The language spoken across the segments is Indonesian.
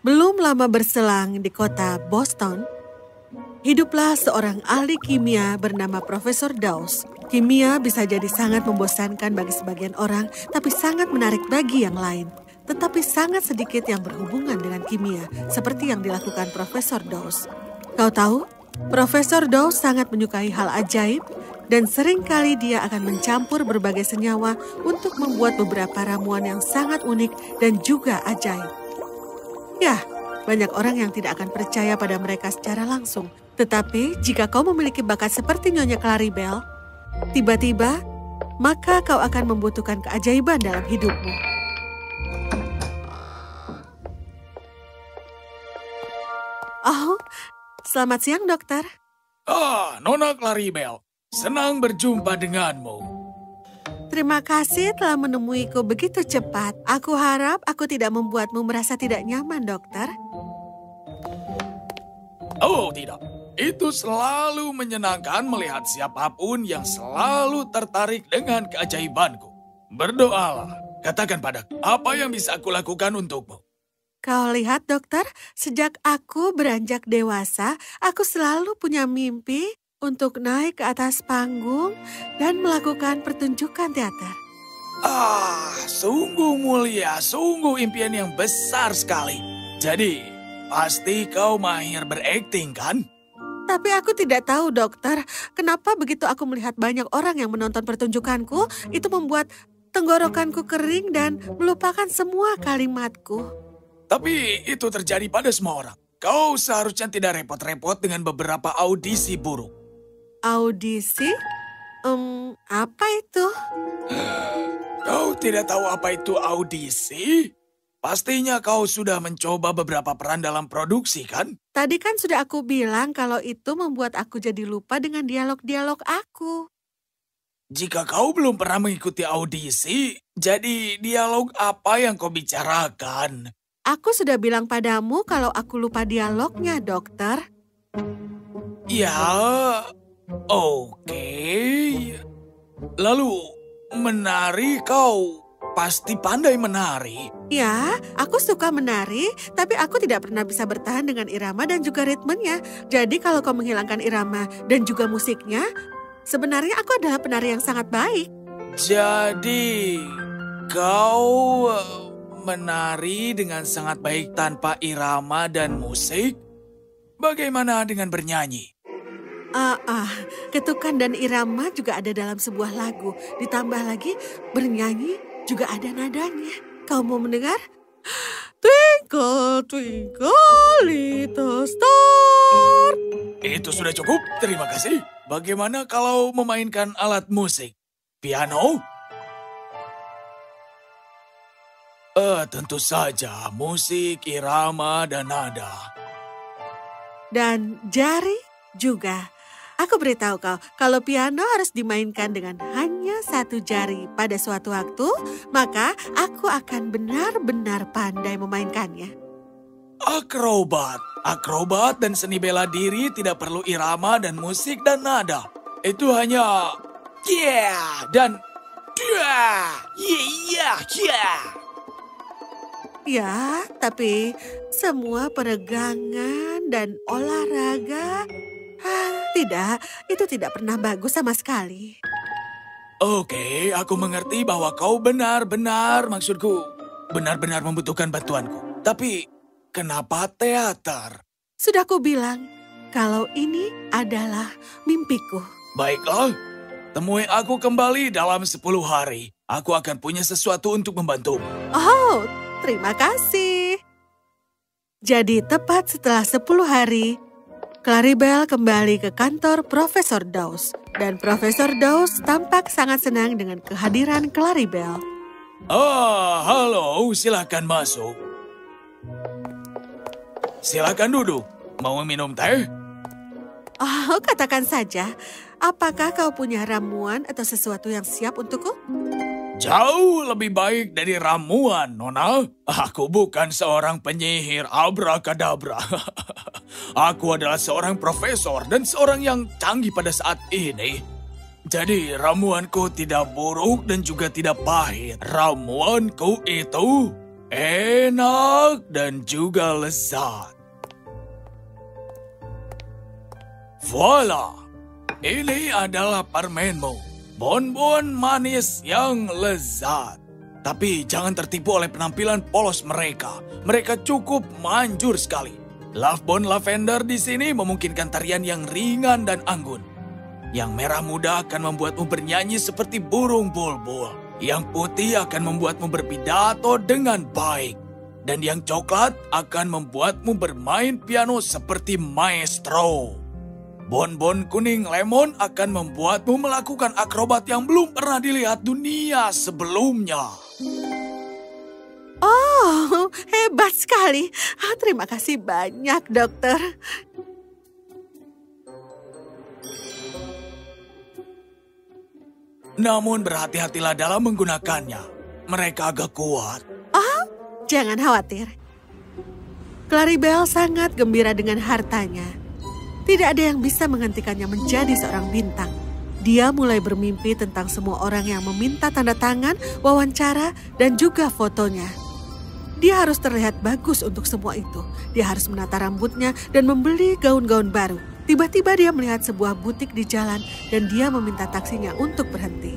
Belum lama berselang di kota Boston, hiduplah seorang ahli kimia bernama Profesor Dawes. Kimia bisa jadi sangat membosankan bagi sebagian orang, tapi sangat menarik bagi yang lain. Tetapi sangat sedikit yang berhubungan dengan kimia, seperti yang dilakukan Profesor Dawes. Kau tahu, Profesor Dawes sangat menyukai hal ajaib, dan seringkali dia akan mencampur berbagai senyawa untuk membuat beberapa ramuan yang sangat unik dan juga ajaib. Ya, banyak orang yang tidak akan percaya pada mereka secara langsung. Tetapi jika kau memiliki bakat seperti Nyonya Claribel, tiba-tiba, maka kau akan membutuhkan keajaiban dalam hidupmu. Oh, selamat siang, dokter. Nona Claribel. Senang berjumpa denganmu. Terima kasih telah menemuiku begitu cepat. Aku harap aku tidak membuatmu merasa tidak nyaman, dokter. Oh, tidak. Itu selalu menyenangkan melihat siapapun yang selalu tertarik dengan keajaibanku. Berdoalah. Katakan padaku, apa yang bisa aku lakukan untukmu? Kau lihat, dokter, sejak aku beranjak dewasa, aku selalu punya mimpi untuk naik ke atas panggung dan melakukan pertunjukan teater. Sungguh mulia, sungguh impian yang besar sekali. Jadi, pasti kau mahir berakting, kan? Tapi aku tidak tahu, dokter, kenapa begitu aku melihat banyak orang yang menonton pertunjukanku, itu membuat tenggorokanku kering dan melupakan semua kalimatku. Tapi itu terjadi pada semua orang. Kau seharusnya tidak repot-repot dengan beberapa audisi buruk. Audisi? Apa itu? Kau tidak tahu apa itu audisi? Pastinya kau sudah mencoba beberapa peran dalam produksi, kan? Tadi kan sudah aku bilang kalau itu membuat aku jadi lupa dengan dialog-dialog aku. Jika kau belum pernah mengikuti audisi, jadi dialog apa yang kau bicarakan? Aku sudah bilang padamu kalau aku lupa dialognya, dokter. Ya, oke. Lalu, menari kau pasti pandai menari. Ya, aku suka menari, tapi aku tidak pernah bisa bertahan dengan irama dan juga ritmenya. Jadi kalau kau menghilangkan irama dan juga musiknya, sebenarnya aku adalah penari yang sangat baik. Jadi, kau menari dengan sangat baik tanpa irama dan musik? Bagaimana dengan bernyanyi? Ketukan dan irama juga ada dalam sebuah lagu. Ditambah lagi, bernyanyi juga ada nadanya. Kau mau mendengar? Twinkle, twinkle, little star. Itu sudah cukup, terima kasih. Bagaimana kalau memainkan alat musik? Piano? Tentu saja, musik, irama, dan nada. Dan jari juga. Aku beritahu kau, kalau piano harus dimainkan dengan hanya satu jari pada suatu waktu, maka aku akan benar-benar pandai memainkannya. Akrobat dan seni bela diri tidak perlu irama dan musik dan nada. Itu hanya dan Ya, tapi semua peregangan dan olahraga, tidak, itu tidak pernah bagus sama sekali. Oke, aku mengerti bahwa kau benar-benar membutuhkan bantuanku. Tapi, kenapa teater? Sudah aku bilang, kalau ini adalah mimpiku. Baiklah, temui aku kembali dalam 10 hari. Aku akan punya sesuatu untuk membantumu. Oh, terima kasih. Jadi tepat setelah 10 hari, Claribel kembali ke kantor Profesor Dawes. Dan Profesor Dawes tampak sangat senang dengan kehadiran Claribel. Halo, silakan masuk. Silakan duduk. Mau minum teh? Oh, katakan saja, apakah kau punya ramuan atau sesuatu yang siap untukku? Jauh lebih baik dari ramuan, Nona. Aku bukan seorang penyihir abrakadabra. Aku adalah seorang profesor dan seorang yang canggih pada saat ini. Jadi ramuanku tidak buruk dan juga tidak pahit. Ramuanku itu enak, dan juga lezat. Voila! Ini adalah permenmu. Bonbon manis yang lezat. Tapi jangan tertipu oleh penampilan polos mereka. Mereka cukup manjur sekali. Lovebone Lavender di sini memungkinkan tarian yang ringan dan anggun. Yang merah muda akan membuatmu bernyanyi seperti burung bulbul. Yang putih akan membuatmu berpidato dengan baik. Dan yang coklat akan membuatmu bermain piano seperti maestro. Bonbon kuning lemon akan membuatmu melakukan akrobat yang belum pernah dilihat dunia sebelumnya. Oh, hebat sekali. Terima kasih banyak, dokter. Namun berhati-hatilah dalam menggunakannya. Mereka agak kuat. Oh, jangan khawatir. Claribel sangat gembira dengan hartanya. Tidak ada yang bisa menghentikannya menjadi seorang bintang. Dia mulai bermimpi tentang semua orang yang meminta tanda tangan, wawancara, dan juga fotonya. Dia harus terlihat bagus untuk semua itu. Dia harus menata rambutnya dan membeli gaun-gaun baru. Tiba-tiba dia melihat sebuah butik di jalan dan dia meminta taksinya untuk berhenti.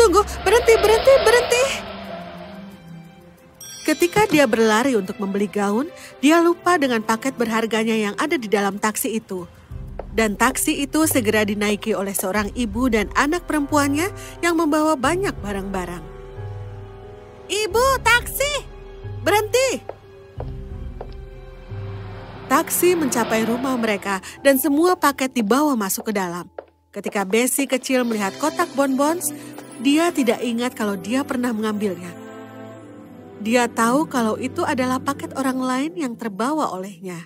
Tunggu, berhenti. Ketika dia berlari untuk membeli gaun, dia lupa dengan paket berharganya yang ada di dalam taksi itu. Dan taksi itu segera dinaiki oleh seorang ibu dan anak perempuannya yang membawa banyak barang-barang. Ibu, taksi! Berhenti! Taksi mencapai rumah mereka dan semua paket dibawa masuk ke dalam. Ketika Bessie kecil melihat kotak bonbons, dia tidak ingat kalau dia pernah mengambilnya. Dia tahu kalau itu adalah paket orang lain yang terbawa olehnya.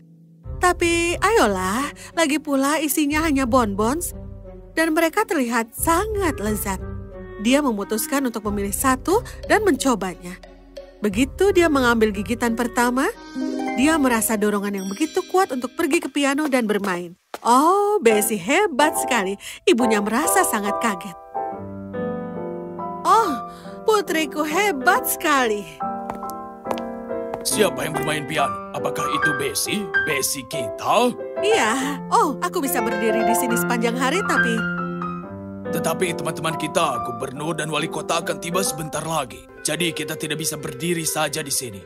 Tapi ayolah, lagi pula isinya hanya bonbons dan mereka terlihat sangat lezat. Dia memutuskan untuk memilih satu dan mencobanya. Begitu dia mengambil gigitan pertama, dia merasa dorongan yang begitu kuat untuk pergi ke piano dan bermain. Oh, Bessie hebat sekali. Ibunya merasa sangat kaget. Oh, putriku hebat sekali. Siapa yang bermain piano? Apakah itu Bessie? Bessie kita? Iya. Oh, aku bisa berdiri di sini sepanjang hari, Tetapi teman-teman kita, gubernur dan wali kota akan tiba sebentar lagi. Jadi kita tidak bisa berdiri saja di sini.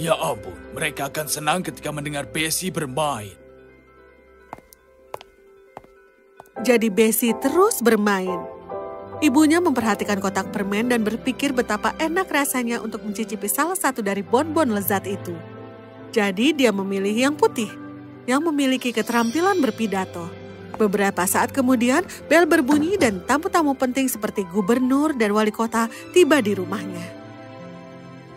Ya ampun, mereka akan senang ketika mendengar Bessie bermain. Jadi Bessie terus bermain. Ibunya memperhatikan kotak permen dan berpikir betapa enak rasanya untuk mencicipi salah satu dari bonbon lezat itu. Jadi dia memilih yang putih, yang memiliki keterampilan berpidato. Beberapa saat kemudian, bel berbunyi dan tamu-tamu penting seperti gubernur dan wali kota tiba di rumahnya.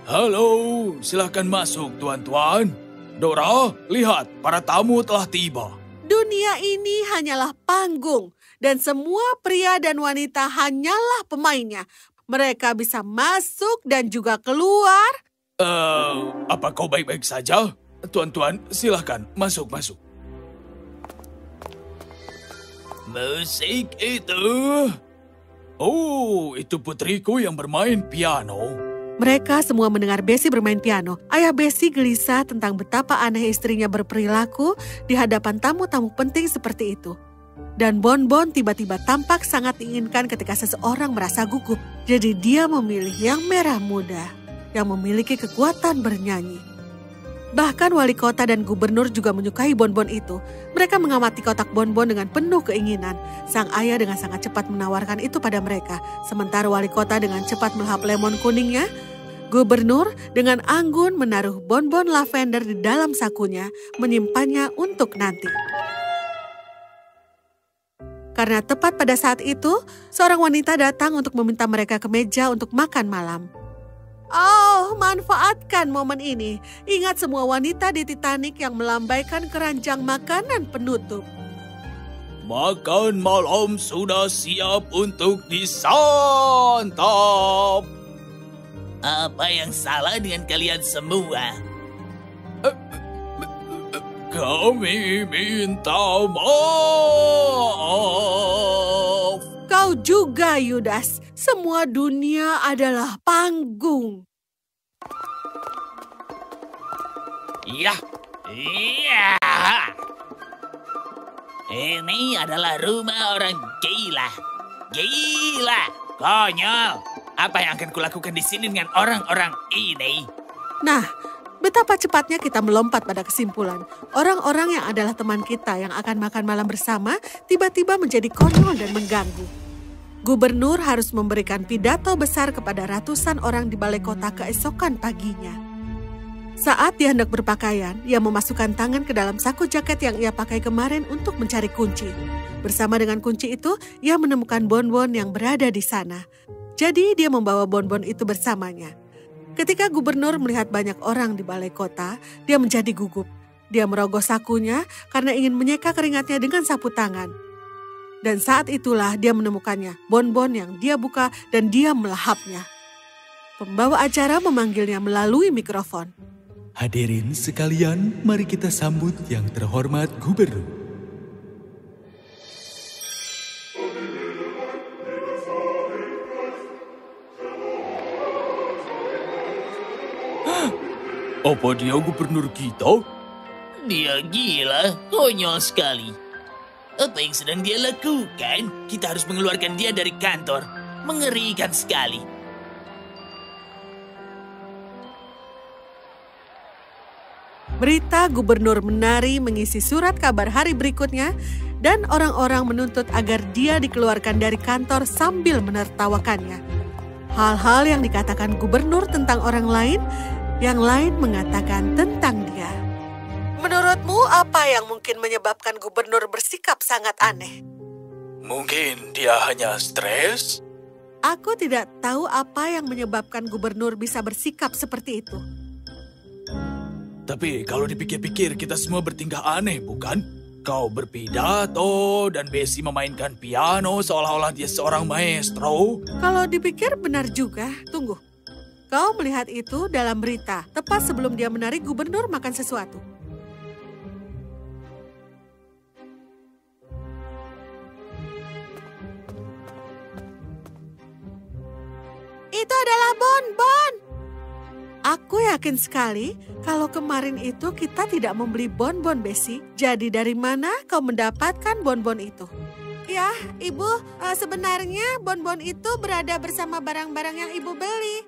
Halo, silakan masuk tuan-tuan. Dora, lihat, para tamu telah tiba. Dunia ini hanyalah panggung. Dan semua pria dan wanita hanyalah pemainnya. Mereka bisa masuk dan juga keluar. Apa kau baik-baik saja? Tuan-tuan, silakan masuk. Musik itu. Oh, itu putriku yang bermain piano. Mereka semua mendengar Bessie bermain piano. Ayah Bessie gelisah tentang betapa aneh istrinya berperilaku di hadapan tamu-tamu penting seperti itu. Dan bonbon tiba-tiba tampak sangat diinginkan ketika seseorang merasa gugup. Jadi dia memilih yang merah muda, yang memiliki kekuatan bernyanyi. Bahkan wali kota dan gubernur juga menyukai bonbon itu. Mereka mengamati kotak bonbon dengan penuh keinginan. Sang ayah dengan sangat cepat menawarkan itu pada mereka. Sementara wali kota dengan cepat melahap lemon kuningnya, gubernur dengan anggun menaruh bonbon lavender di dalam sakunya, menyimpannya untuk nanti. Karena tepat pada saat itu, seorang wanita datang untuk meminta mereka ke meja untuk makan malam. Oh, manfaatkan momen ini. Ingat semua wanita di Titanic yang melambaikan keranjang makanan penutup. Makan malam sudah siap untuk disantap. Apa yang salah dengan kalian semua? Kami minta maaf. Kau juga, Yudas. Semua dunia adalah panggung. Iya. Iya. Ini adalah rumah orang gila. Gila. Konyol. Apa yang akan kulakukan di sini dengan orang-orang ini? Nah, betapa cepatnya kita melompat pada kesimpulan. Orang-orang yang adalah teman kita yang akan makan malam bersama tiba-tiba menjadi konyol dan mengganggu. Gubernur harus memberikan pidato besar kepada ratusan orang di balai kota keesokan paginya. Saat dia hendak berpakaian, ia memasukkan tangan ke dalam saku jaket yang ia pakai kemarin untuk mencari kunci. Bersama dengan kunci itu, ia menemukan bonbon yang berada di sana. Jadi dia membawa bonbon itu bersamanya. Ketika gubernur melihat banyak orang di balai kota, dia menjadi gugup. Dia merogoh sakunya karena ingin menyeka keringatnya dengan sapu tangan. Dan saat itulah dia menemukannya, bonbon yang dia buka dan dia melahapnya. Pembawa acara memanggilnya melalui mikrofon. Hadirin sekalian, mari kita sambut yang terhormat gubernur. Apa dia gubernur kita? Dia gila, konyol sekali. Apa yang sedang dia lakukan? Kita harus mengeluarkan dia dari kantor. Mengerikan sekali. Berita gubernur menari mengisi surat kabar hari berikutnya dan orang-orang menuntut agar dia dikeluarkan dari kantor sambil menertawakannya. Hal-hal yang dikatakan gubernur tentang orang lain, yang lain mengatakan tentang dia. Menurutmu apa yang mungkin menyebabkan gubernur bersikap sangat aneh? Mungkin dia hanya stres? Aku tidak tahu apa yang menyebabkan gubernur bisa bersikap seperti itu. Tapi kalau dipikir-pikir kita semua bertingkah aneh, bukan? Kau berpidato dan Bessie memainkan piano seolah-olah dia seorang maestro. Kalau dipikir benar juga. Tunggu. Kau melihat itu dalam berita, tepat sebelum dia menari gubernur makan sesuatu. Itu adalah bonbon. Aku yakin sekali kalau kemarin itu kita tidak membeli bonbon, Bessie. Jadi dari mana kau mendapatkan bonbon itu? Ya, Ibu, sebenarnya bonbon itu berada bersama barang-barang yang Ibu beli.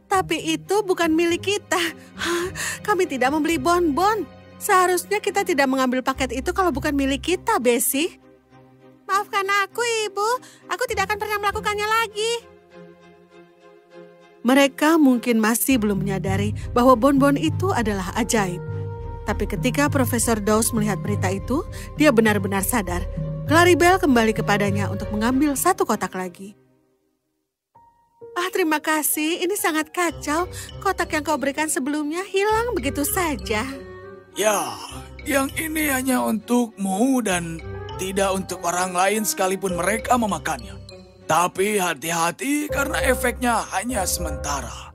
Tapi itu bukan milik kita. Kami tidak membeli bonbon. Seharusnya kita tidak mengambil paket itu kalau bukan milik kita, Bessie. Maafkan aku, Ibu. Aku tidak akan pernah melakukannya lagi. Mereka mungkin masih belum menyadari bahwa bonbon itu adalah ajaib. Tapi ketika Profesor Dawes melihat berita itu, dia benar-benar sadar. Claribel kembali kepadanya untuk mengambil satu kotak lagi. Terima kasih. Ini sangat kacau. Kotak yang kau berikan sebelumnya hilang begitu saja. Ya, yang ini hanya untukmu dan tidak untuk orang lain sekalipun mereka memakannya. Tapi hati-hati karena efeknya hanya sementara.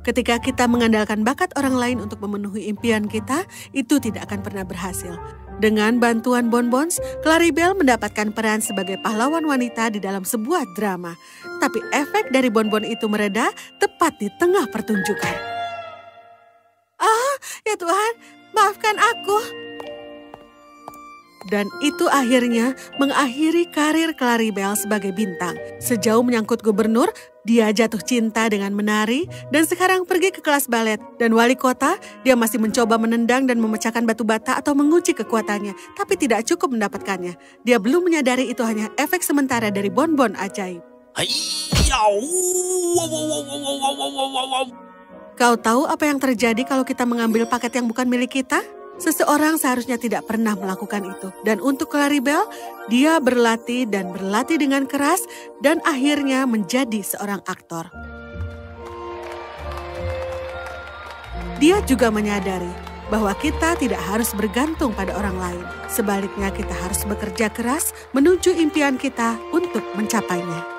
Ketika kita mengandalkan bakat orang lain untuk memenuhi impian kita, itu tidak akan pernah berhasil. Dengan bantuan bonbons, Claribel mendapatkan peran sebagai pahlawan wanita di dalam sebuah drama. Tapi efek dari bonbon itu mereda tepat di tengah pertunjukan. Ya Tuhan, maafkan aku. Dan itu akhirnya mengakhiri karir Claribel sebagai bintang. Sejauh menyangkut gubernur, dia jatuh cinta dengan menari dan sekarang pergi ke kelas balet. Dan wali kota, dia masih mencoba menendang dan memecahkan batu bata atau menguji kekuatannya, tapi tidak cukup mendapatkannya. Dia belum menyadari itu hanya efek sementara dari bonbon ajaib. Kau tahu apa yang terjadi kalau kita mengambil paket yang bukan milik kita? Seseorang seharusnya tidak pernah melakukan itu. Dan untuk Claribel, dia berlatih dan berlatih dengan keras dan akhirnya menjadi seorang aktor. Dia juga menyadari bahwa kita tidak harus bergantung pada orang lain. Sebaliknya kita harus bekerja keras menuju impian kita untuk mencapainya.